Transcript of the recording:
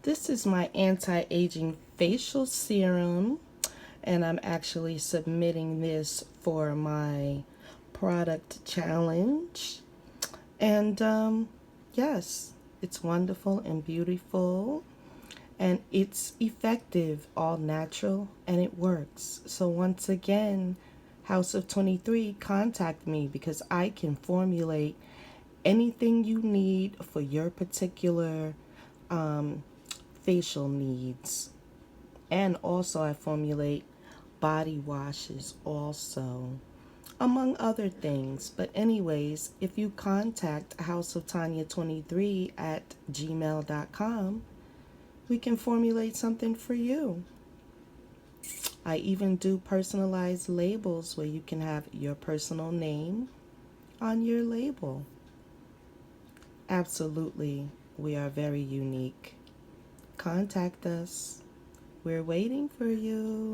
This is my anti-aging facial serum, and I'm actually submitting this for my product challenge. And yes, it's wonderful and beautiful, and it's effective, all natural, and it works. So once again, House of 23, contact me because I can formulate anything you need for your particular um, facial needs. And also I formulate body washes also, among other things. But anyways, if you contact House of Tanya 23 at gmail.com, we can formulate something for you. I even do personalized labels where you can have your personal name on your label. Absolutely, we are very unique. Contact us. We're waiting for you.